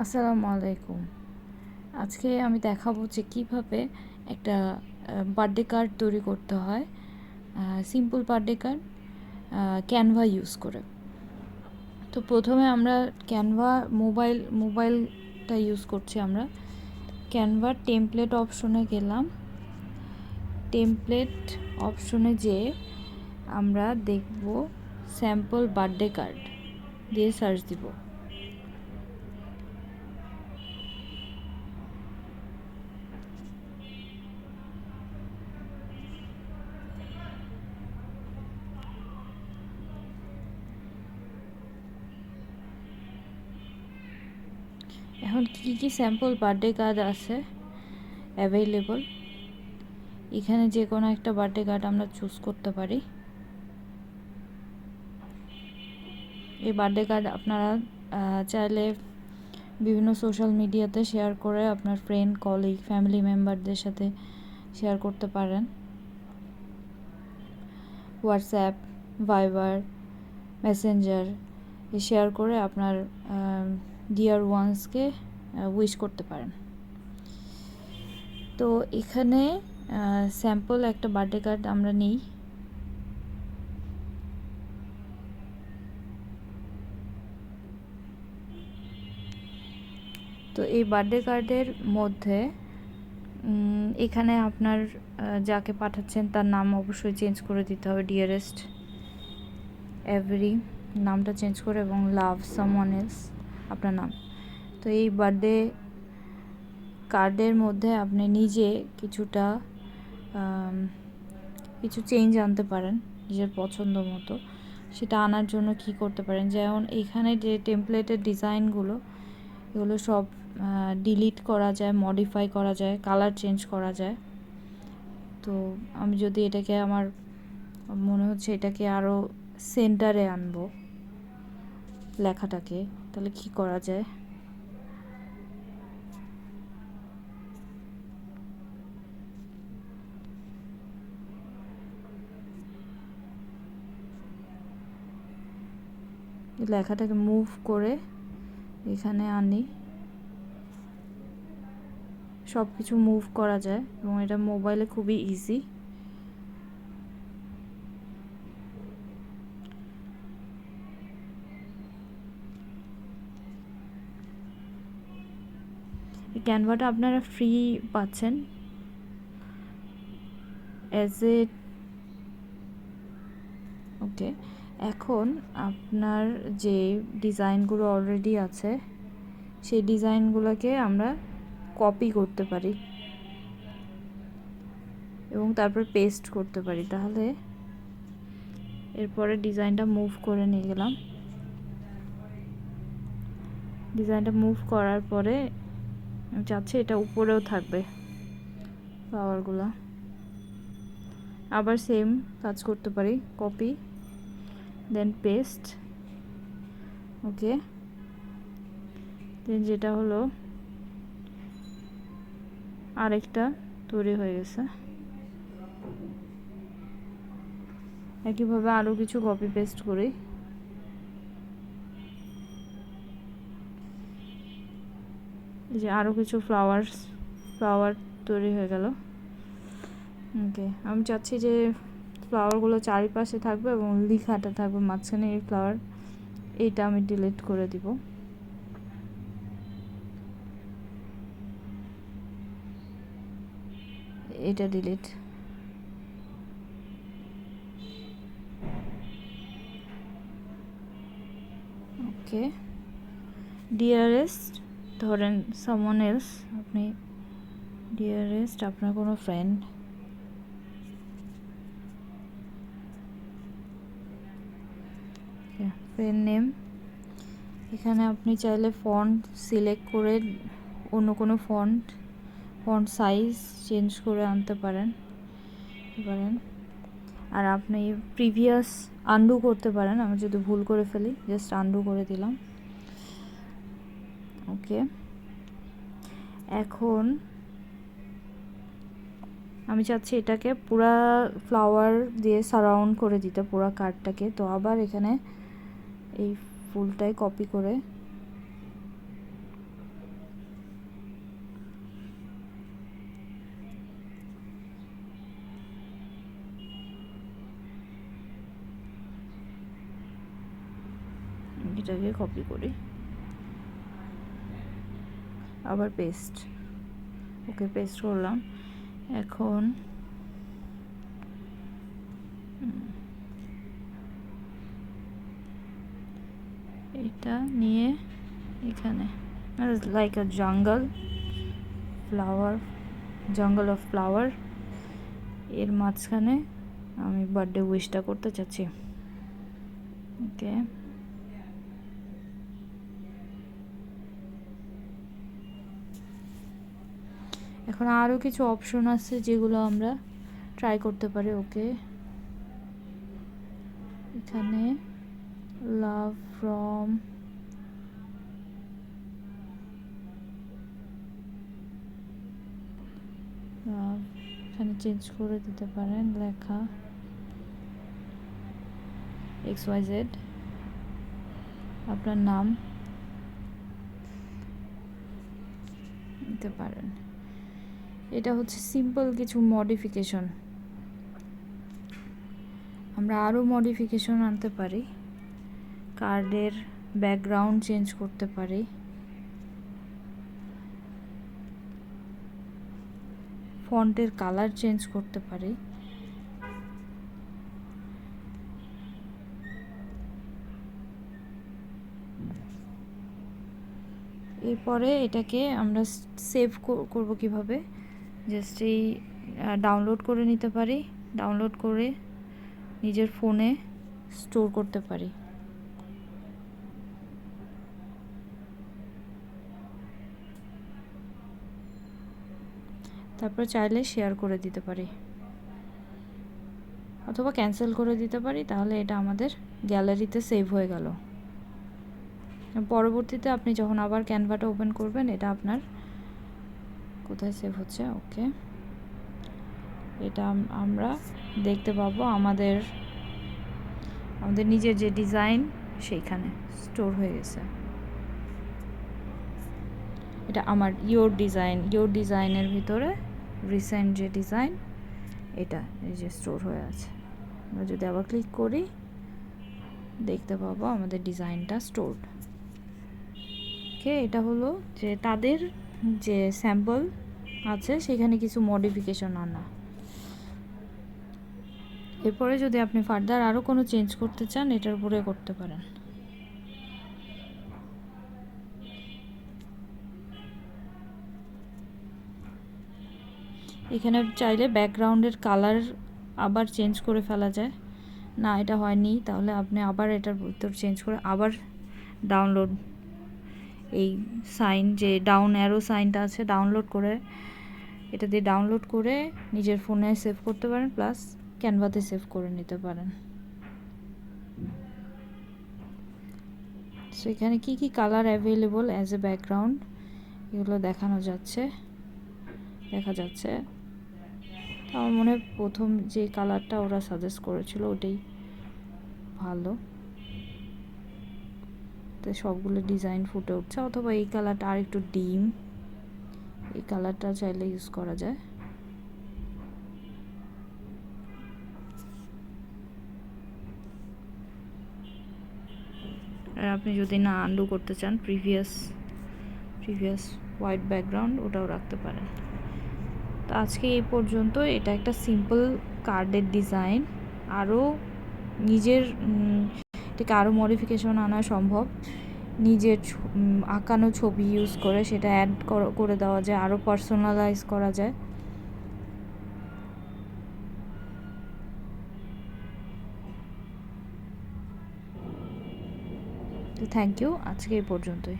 আসসালামু আলাইকুম। আজকে আমি দেখাবো যে কীভাবে একটা বার্থডে কার্ড তৈরি করতে হয়। Simple birthday card Canva use করে। তো প্রথমে আমরা ক্যানভা মোবাইলটা ইউজ করছি আমরা। ক্যানভার টেমপ্লেট অপশনে গেলাম। টেমপ্লেট অপশনে যেয়ে আমরা দেখব স্যাম্পল বার্থডে কার্ড দিয়ে সার্চ দিব। এখন কি স্যাম্পল বার্থডে কার্ড আছে অ্যাভেলেবল, এখানে যে কোনো একটা বার্থডে কার্ড আমরা চুজ করতে পারি। এই বার্থডে কার্ড আপনারা চাইলে বিভিন্ন সোশ্যাল মিডিয়াতে শেয়ার করে আপনার ফ্রেন্ড, কলিগ, ফ্যামিলি মেম্বারদের সাথে শেয়ার করতে পারেন। হোয়াটসঅ্যাপ, ভাইবার, মেসেঞ্জার শেয়ার করে আপনার ডিয়ার ওয়ান্সকে উইশ করতে পারেন। তো এখানে স্যাম্পল একটা বার্থডে কার্ড আমরা নিই। তো এই বার্থডে কার্ডের মধ্যে এখানে আপনার যাকে পাঠাচ্ছেন তার নাম অবশ্যই চেঞ্জ করে দিতে হবে। ডিয়ারেস্ট এভরি নামটা চেঞ্জ করে এবং লাভ সামওয়ান এলস আপনার নাম। তো এই বার্থডে কার্ডের মধ্যে আপনি নিজে কিছু চেঞ্জ আনতে পারেন নিজের পছন্দ মতো। সেটা আনার জন্য কি করতে পারেন, যেমন এইখানে যে টেমপ্লেটের ডিজাইনগুলো এগুলো সব ডিলিট করা যায়, মডিফাই করা যায়, কালার চেঞ্জ করা যায়। তো আমি যদি এটাকে আমার মনে হচ্ছে এটাকে আরও সেন্টারে আনবো লেখাটাকে, তাহলে কি করা যায়? লেখাটাকে মুভ করে এখানে আনি। সব কিছু মুভ করা যায় এবং এটা মোবাইলে খুবই ইজি। এই ক্যানভাটা আপনারা ফ্রি পাচ্ছেন ওকে। এখন আপনার যে ডিজাইনগুলো অলরেডি আছে সেই ডিজাইনগুলোকে আমরা কপি করতে পারি এবং তারপর পেস্ট করতে পারি। তাহলে এরপরে ডিজাইনটা মুভ করে নিয়ে গেলাম। ডিজাইনটা মুভ করার পরে আমি চাচ্ছি এটা উপরেও থাকবে ফ্লাওয়ারগুলো। আবার সেম কাজ করতে পারি, কপি দেন পেস্ট। ওকে, দেন যেটা হলো আরেকটা তৈরি হয়ে গেছে। একইভাবে আরও কিছু কপি পেস্ট করি। এই যে আরও কিছু ফ্লাওয়ার তৈরি হয়ে গেল। ওকে, আমি চাচ্ছি যে ফ্লাওয়ারগুলো চারিপাশে থাকবে এবং লেখাটা থাকবে মাঝখানে এই ফ্লাওয়ার। এইটা আমি ডিলিট করে দিব। এটা ডিলিট। ওকে, ডিয়ারেস্ট ধরেন সামওয়ান এলস, আপনি ডিয়ারেস্ট আপনার কোনো ফ্রেন্ড, ফ্রেন্ড নেম। এখানে আপনি চাইলে ফন্ট সিলেক্ট করে অন্য কোনো ফন্ট সাইজ চেঞ্জ করে আনতে পারেন। আর আপনি প্রিভিয়াস আন্ডু করতে পারেন। আমি যদি ভুল করে ফেলি জাস্ট আন্ডু করে দিলাম। ওকে, এখন আমি চাচ্ছি এটাকে পুরা ফ্লাওয়ার দিয়ে সারাউন্ড করে দিতে পুরা কার্ডটাকে। তো আবার এখানে এই ফুলটাই কপি করে এটাকে কপি করি, আবার পেস্ট। ওকে, পেস্ট করলাম। এখন এটা নিয়ে এখানে লাইক আ জঙ্গল অফ ফ্লাওয়ার, এর মাঝখানে আমি বার্থডে উইশটা করতে চাচ্ছি। ওকে, এখন আরও কিছু অপশন আছে যেগুলো আমরা ট্রাই করতে পারি। ওকে, এখানে লাভ ফ্রম এখানে চেঞ্জ করে দিতে পারেন, লেখা XYZ, আপনার নাম দিতে পারেন। এটা হচ্ছে সিম্পল কিছু মডিফিকেশন। আমরা আরও মডিফিকেশন আনতে পারি, কার্ডের ব্যাকগ্রাউন্ড চেঞ্জ করতে পারি, ফন্টের কালার চেঞ্জ করতে পারি, এরপরে এটাকে আমরা সেভ করব কিভাবে, জাস্ট এই ডাউনলোড করে নিতে পারি, ডাউনলোড করে নিজের ফোনে স্টোর করতে পারি। তারপর চাইলে শেয়ার করে দিতে পারি অথবা ক্যান্সেল করে দিতে পারি, তাহলে এটা আমাদের গ্যালারিতে সেভ হয়ে গেল। পরবর্তীতে আপনি যখন আবার ক্যানভাটা ওপেন করবেন, এটা আপনার কোথায় সেভ হচ্ছে। ওকে, এটা আমরা দেখতে পাবো আমাদের নিজের যে ডিজাইন সেইখানে স্টোর হয়ে গেছে। এটা আমার ইয়োর ডিজাইনের ভিতরে রিসেন্ট যে ডিজাইন, এটা এই যে স্টোর হয়ে আছে। আমরা যদি আবার ক্লিক করি, দেখতে পাবো আমাদের ডিজাইনটা স্টোরড। ওকে, এটা হলো যে তাদের যে স্যাম্পল আছে সেখানে কিছু মডিফিকেশন আনা। এরপরে যদি আপনি ফার্দার আরও কোনো চেঞ্জ করতে চান, এটার উপরে করতে পারেন। এখানে চাইলে ব্যাকগ্রাউন্ডের কালার আবার চেঞ্জ করে ফেলা যায়। না, এটা হয়নি, তাহলে আপনি আবার এটার ভিতর চেঞ্জ করে আবার ডাউনলোড, এই সাইন যে ডাউন অ্যারো সাইনটা আছে, ডাউনলোড করে এটা দিয়ে ডাউনলোড করে নিজের ফোনে সেভ করতে পারেন, প্লাস ক্যানভাতে সেভ করে নিতে পারেন। সো এখানে কি কি colour available as a background, এগুলো দেখা যাচ্ছে। আমার মনে হয় প্রথম যে কালারটা ওরা সাজেস্ট করেছিল ওটাই ভালো, তো সবগুলো ডিজাইন ফুটে উঠছে। অথবা এই কালারটা আর একটু ডিম, এই কালারটা চাইলে ইউজ করা যায়। আর আপনি যদি না আন্ডু করতে চান, প্রিভিয়াস হোয়াইট ব্যাকগ্রাউন্ড, ওটাও রাখতে পারেন। তো আজকে এই পর্যন্ত। এটা একটা সিম্পল কার্ডের ডিজাইন। আরও নিজের থেকে আরও মডিফিকেশন আনা সম্ভব। নিজের আঁকানো ছবি ইউজ করে সেটা অ্যাড করে দেওয়া যায়, আরও পার্সোনালাইজ করা যায়। তো থ্যাংক ইউ, আজকে এই পর্যন্তই।